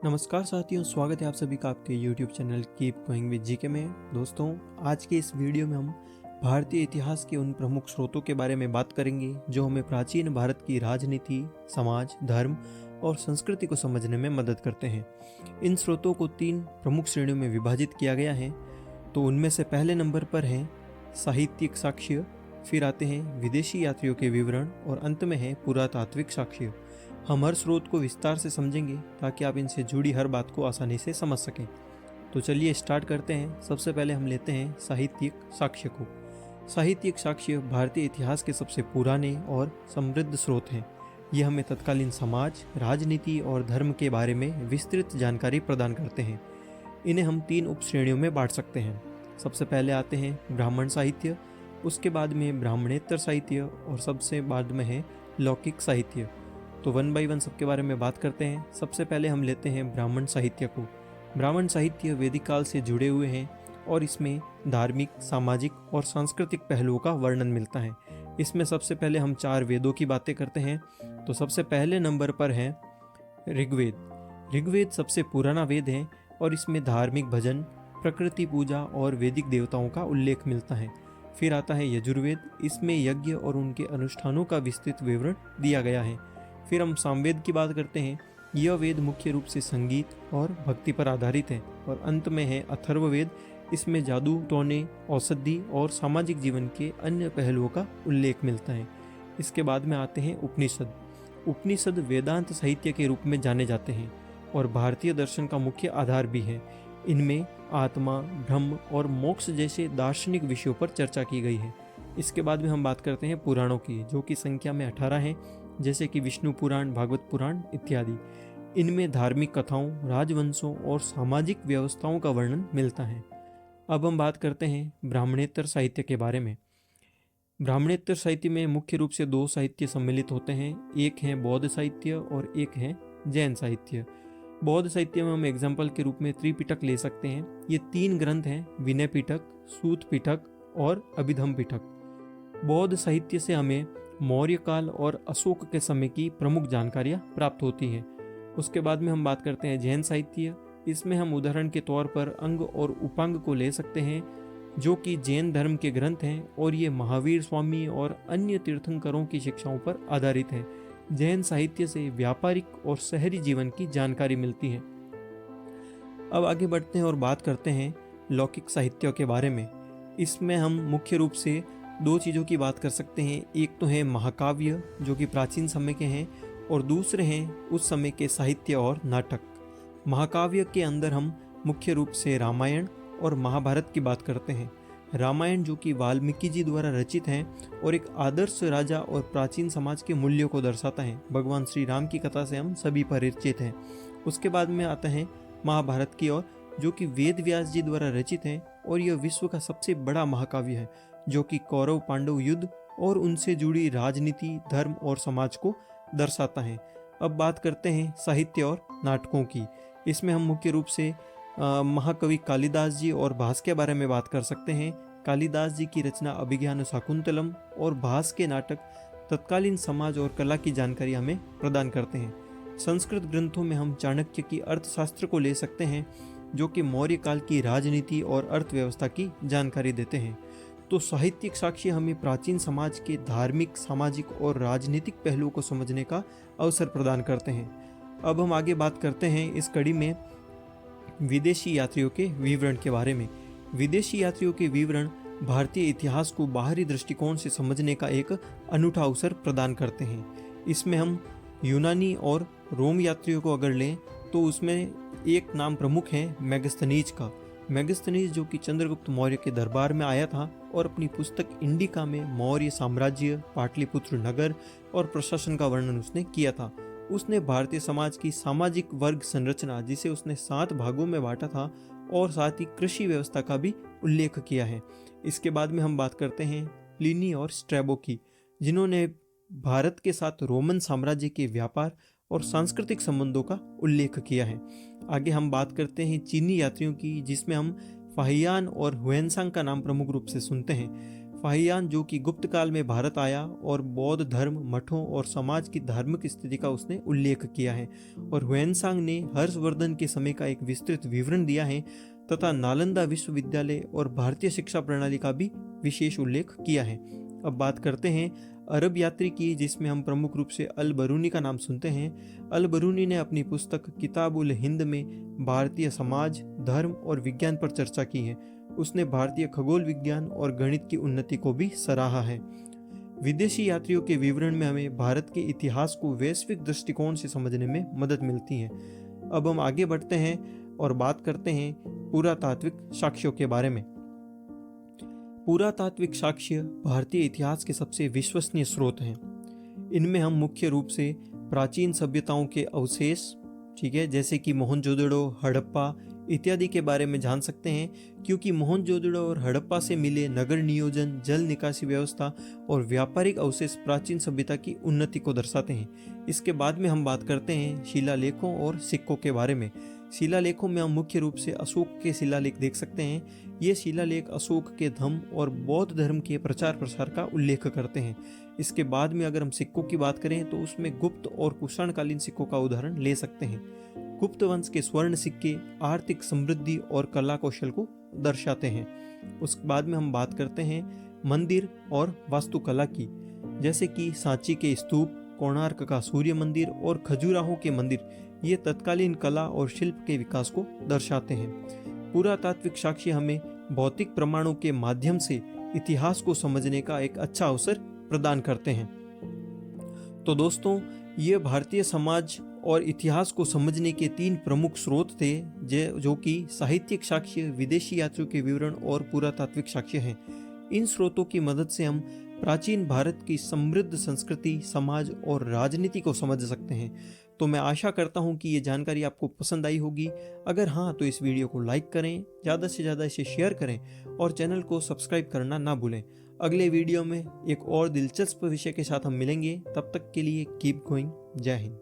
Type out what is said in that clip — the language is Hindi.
नमस्कार साथियों, स्वागत है आप सभी का आपके YouTube channel keep going with GK में। दोस्तों, आज के इस वीडियो में हम भारतीय इतिहास के उन प्रमुख स्रोतों के बारे में बात करेंगे जो हमें प्राचीन भारत की राजनीति, समाज, धर्म और संस्कृति को समझने में मदद करते हैं। इन स्रोतों को 3 प्रमुख श्रेणियों में विभाजित किया गया है। तो उनमें से पहले नंबर पर है साहित्यिक साक्ष्य, फिर आते हैं विदेशी यात्रियों के विवरण और अंत में है पुरातात्विक साक्ष्य। हम हर स्रोत को विस्तार से समझेंगे ताकि आप इनसे जुड़ी हर बात को आसानी से समझ सकें। तो चलिए स्टार्ट करते हैं। सबसे पहले हम लेते हैं साहित्यिक साक्ष्य को। साहित्यिक साक्ष्य भारतीय इतिहास के सबसे पुराने और समृद्ध स्रोत हैं। ये हमें तत्कालीन समाज, राजनीति और धर्म के बारे में विस्तृत जानकारी प्रदान करते हैं। इन्हें हम 3 उप श्रेणियों में बांट सकते हैं। सबसे पहले आते हैं ब्राह्मण साहित्य, उसके बाद में ब्राह्मणेतर साहित्य और सबसे बाद में है लौकिक साहित्य। तो 1 बाय 1 सबके बारे में बात करते हैं। सबसे पहले हम लेते हैं ब्राह्मण साहित्य को। ब्राह्मण साहित्य वैदिक काल से जुड़े हुए हैं और इसमें धार्मिक, सामाजिक और सांस्कृतिक पहलुओं का वर्णन मिलता है। इसमें सबसे पहले हम 4 वेदों की बातें करते हैं। तो सबसे पहले नंबर पर है ऋग्वेद। ऋग्वेद सबसे पुराना वेद है और इसमें धार्मिक भजन, प्रकृति पूजा और वैदिक देवताओं का उल्लेख मिलता है। फिर आता है यजुर्वेद। इसमें यज्ञ और उनके अनुष्ठानों का विस्तृत विवरण दिया गया है। फिर हम सामवेद की बात करते हैं। यह वेद मुख्य रूप से संगीत और भक्ति पर आधारित है। और अंत में है अथर्ववेद। इसमें जादू टोने, औषधि और सामाजिक जीवन के अन्य पहलुओं का उल्लेख मिलता है। इसके बाद में आते हैं उपनिषद। उपनिषद वेदांत साहित्य के रूप में जाने जाते हैं और भारतीय दर्शन का मुख्य आधार भी है। इनमें आत्मा, ब्रह्म और मोक्ष जैसे दार्शनिक विषयों पर चर्चा की गई है। इसके बाद में हम बात करते हैं पुराणों की, जो कि संख्या में 18 हैं, जैसे कि विष्णु पुराण, भागवत पुराण इत्यादि। इनमें धार्मिक कथाओं, राजवंशों और सामाजिक व्यवस्थाओं का वर्णन मिलता है। अब हम बात करते हैं ब्राह्मणेतर साहित्य के बारे में। ब्राह्मणेतर साहित्य में मुख्य रूप से 2 साहित्य सम्मिलित होते हैं। एक है बौद्ध साहित्य और एक है जैन साहित्य। बौद्ध साहित्य में हम एग्जाम्पल के रूप में त्रिपिटक ले सकते हैं। ये 3 ग्रंथ हैं, विनय पिटक, सूत पिटक और अभिधम पिटक। बौद्ध साहित्य से हमें मौर्य काल और अशोक के समय की प्रमुख जानकारियां प्राप्त होती हैं। उसके बाद में हम बात करते हैं जैन साहित्य। इसमें हम उदाहरण के तौर पर अंग और उपांग को ले सकते हैं, जो कि जैन धर्म के ग्रंथ हैं और ये महावीर स्वामी और अन्य तीर्थंकरों की शिक्षाओं पर आधारित है। जैन साहित्य से व्यापारिक और शहरी जीवन की जानकारी मिलती है। अब आगे बढ़ते हैं और बात करते हैं लौकिक साहित्य के बारे में। इसमें हम मुख्य रूप से 2 चीज़ों की बात कर सकते हैं। एक तो है महाकाव्य, जो कि प्राचीन समय के हैं, और दूसरे हैं उस समय के साहित्य और नाटक। महाकाव्य के अंदर हम मुख्य रूप से रामायण और महाभारत की बात करते हैं। रामायण जो कि वाल्मीकि जी द्वारा रचित है और एक आदर्श राजा और प्राचीन समाज के मूल्यों को दर्शाता है। भगवान श्री राम की कथा से हम सभी परिचित हैं। उसके बाद में आता है महाभारत की ओर, जो कि वेद व्यास जी द्वारा रचित है और यह विश्व का सबसे बड़ा महाकाव्य है, जो कि कौरव पांडव युद्ध और उनसे जुड़ी राजनीति, धर्म और समाज को दर्शाता है। अब बात करते हैं साहित्य और नाटकों की। इसमें हम मुख्य रूप से महाकवि कालिदास जी और भास के बारे में बात कर सकते हैं। कालिदास जी की रचना अभिज्ञान शाकुंतलम और भास के नाटक तत्कालीन समाज और कला की जानकारी हमें प्रदान करते हैं। संस्कृत ग्रंथों में हम चाणक्य की अर्थशास्त्र को ले सकते हैं, जो कि मौर्य काल की राजनीति और अर्थव्यवस्था की जानकारी देते हैं। तो साहित्यिक साक्ष्य हमें प्राचीन समाज के धार्मिक, सामाजिक और राजनीतिक पहलुओं को समझने का अवसर प्रदान करते हैं। अब हम आगे बात करते हैं इस कड़ी में विदेशी यात्रियों के विवरण के बारे में। विदेशी यात्रियों के विवरण भारतीय इतिहास को बाहरी दृष्टिकोण से समझने का एक अनूठा अवसर प्रदान करते हैं। इसमें हम यूनानी और रोम यात्रियों को अगर लें तो उसमें एक नाम प्रमुख है मेगस्थनीज का। मेगस्थनीज जो कि चंद्रगुप्त मौर्य के दरबार में आया था और अपनी पुस्तक इंडिका में मौर्य साम्राज्य, पाटलिपुत्र नगर और प्रशासन का वर्णन उसने किया था। उसने भारतीय समाज की सामाजिक वर्ग संरचना, जिसे उसने 7 भागों में बांटा था, और साथ ही कृषि व्यवस्था का भी उल्लेख किया है। इसके बाद में हम बात करते हैं प्लिनी और स्ट्रैबो की, जिन्होंने भारत के साथ रोमन साम्राज्य के व्यापार और सांस्कृतिक संबंधों का उल्लेख किया है। आगे हम बात करते हैं चीनी यात्रियों की, जिसमें हम फाहियान और हुएनसांग का नाम प्रमुख रूप से सुनते हैं। फाहियान जो कि गुप्त काल में भारत आया और बौद्ध धर्म, मठों और समाज की धार्मिक स्थिति का उसने उल्लेख किया है। और ह्वेनसांग ने हर्षवर्धन के समय का एक विस्तृत विवरण दिया है तथा नालंदा विश्वविद्यालय और भारतीय शिक्षा प्रणाली का भी विशेष उल्लेख किया है। अब बात करते हैं अरब यात्री की, जिसमें हम प्रमुख रूप से अल बरूनी का नाम सुनते हैं। अल बरूनी ने अपनी पुस्तक किताब उल हिंद में भारतीय समाज, धर्म और विज्ञान पर चर्चा की है। उसने भारतीय खगोल विज्ञान और गणित की उन्नति को भी सराहा है। विदेशी यात्रियों के विवरण में हमें भारत के इतिहास को वैश्विक दृष्टिकोण से समझने में मदद मिलती है। अब हम आगे बढ़ते हैं और बात करते हैं पुरातात्विक साक्ष्यों के बारे में। पुरातात्विक साक्ष्य भारतीय इतिहास के सबसे विश्वसनीय स्रोत हैं। इनमें हम मुख्य रूप से प्राचीन सभ्यताओं के अवशेष, ठीक है, जैसे कि मोहनजोदड़ो, हड़प्पा इत्यादि के बारे में जान सकते हैं, क्योंकि मोहनजोदड़ो और हड़प्पा से मिले नगर नियोजन, जल निकासी व्यवस्था और व्यापारिक अवशेष प्राचीन सभ्यता की उन्नति को दर्शाते हैं। इसके बाद में हम बात करते हैं शिलालेखों और सिक्कों के बारे में। शिलालेखों में हम मुख्य रूप से अशोक के शिलालेख देख सकते हैं। ये शिलालेख अशोक के धम्म और बौद्ध धर्म के प्रचार प्रसार का उल्लेख करते हैं। इसके बाद में अगर हम सिक्कों की बात करें तो उसमें गुप्त और कुषाणकालीन सिक्कों का उदाहरण ले सकते हैं। गुप्त वंश के स्वर्ण सिक्के आर्थिक समृद्धि और कला कौशल को दर्शाते हैं। उसके बाद में हम बात करते हैं मंदिर और वास्तुकला की, जैसे कि सांची के स्तूप, कोणार्क का सूर्य मंदिर और खजुराहो के मंदिर। ये तत्कालीन कला और शिल्प के विकास को दर्शाते हैं। पुरातात्विक साक्ष्य हमें भौतिक प्रमाणों के माध्यम से इतिहास को समझने का एक अच्छा अवसर प्रदान करते हैं। तो दोस्तों, ये भारतीय समाज और इतिहास को समझने के 3 प्रमुख स्रोत थे, जो कि साहित्यिक साक्ष्य, विदेशी यात्रियों के विवरण और पुरातात्विक साक्ष्य हैं। इन स्रोतों की मदद से हम प्राचीन भारत की समृद्ध संस्कृति, समाज और राजनीति को समझ सकते हैं। तो मैं आशा करता हूं कि ये जानकारी आपको पसंद आई होगी। अगर हाँ, तो इस वीडियो को लाइक करें, ज़्यादा से ज़्यादा इसे शेयर करें और चैनल को सब्सक्राइब करना ना भूलें। अगले वीडियो में एक और दिलचस्प विषय के साथ हम मिलेंगे। तब तक के लिए कीप गोइंग। जय हिंद।